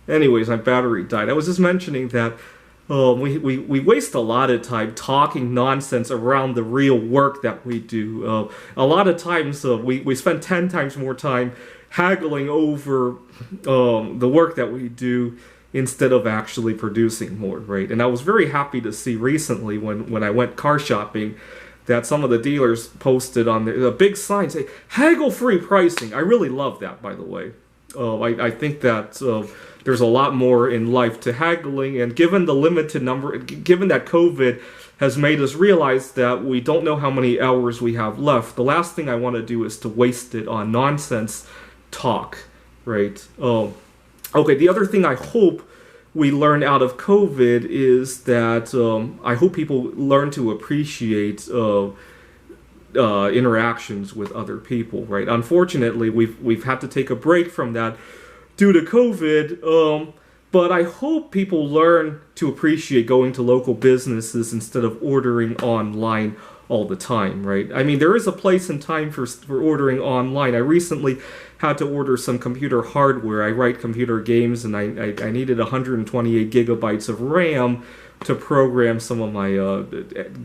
Anyways, my battery died. I was just mentioning that we waste a lot of time talking nonsense around the real work that we do. A lot of times we spend 10 times more time haggling over the work that we do instead of actually producing more, right? And I was very happy to see recently when I went car shopping that some of the dealers posted on the big sign say haggle-free pricing. I really love that, by the way. I think that there's a lot more in life to haggling, and given the limited number, given that COVID has made us realize that we don't know how many hours we have left, the last thing I want to do is to waste it on nonsense talk, right? Okay, the other thing I hope we learn out of COVID is that I hope people learn to appreciate interactions with other people, right? Unfortunately, we've had to take a break from that due to COVID, but I hope people learn to appreciate going to local businesses instead of ordering online all the time, right? I mean, there is a place and time for ordering online. I recently had to order some computer hardware. I write computer games, and I needed 128 gigabytes of RAM to program some of my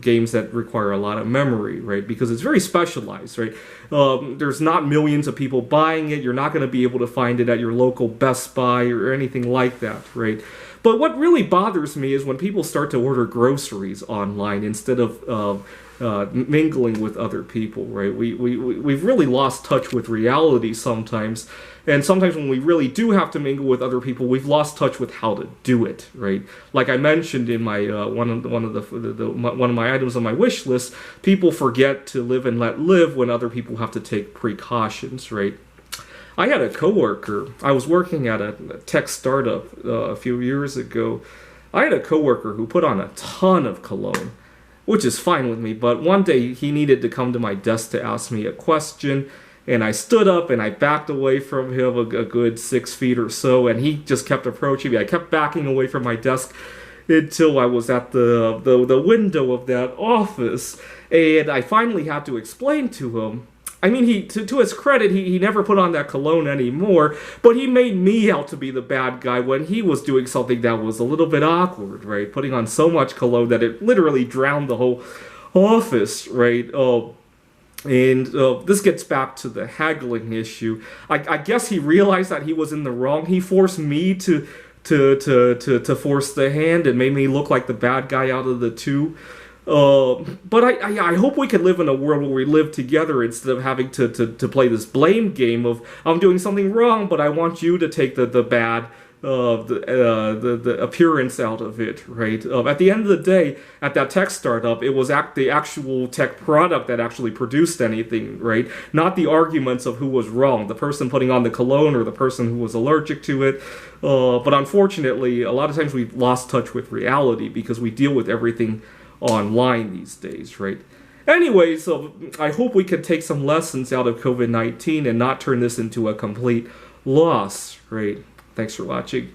games that require a lot of memory, right? Because it's very specialized, right? There's not millions of people buying it. You're not going to be able to find it at your local Best Buy or anything like that, right? But what really bothers me is when people start to order groceries online instead of mingling with other people, right? We've really lost touch with reality sometimes, and sometimes when we really do have to mingle with other people, we've lost touch with how to do it, right? Like I mentioned in my one of my items on my wish list, people forget to live and let live when other people have to take precautions, right? I had a coworker. I was working at a tech startup a few years ago. I had a coworker who put on a ton of cologne, which is fine with me, but one day he needed to come to my desk to ask me a question, and I stood up and I backed away from him a good 6 feet or so, and he just kept approaching me. I kept backing away from my desk until I was at the window of that office, and I finally had to explain to him. I mean, to his credit, he never put on that cologne anymore, but he made me out to be the bad guy when he was doing something that was a little bit awkward, right? Putting on so much cologne that it literally drowned the whole office, right? And this gets back to the haggling issue. I guess he realized that he was in the wrong. He forced me to force the hand and made me look like the bad guy out of the two. But I hope we can live in a world where we live together instead of having to play this blame game of I'm doing something wrong, but I want you to take the bad the appearance out of it, right? At the end of the day, at that tech startup, it was the actual tech product that actually produced anything, right? Not the arguments of who was wrong, the person putting on the cologne or the person who was allergic to it. But unfortunately, a lot of times we've lost touch with reality because we deal with everything online these days, right? Anyway, so I hope we can take some lessons out of COVID-19 and not turn this into a complete loss, right? Thanks for watching.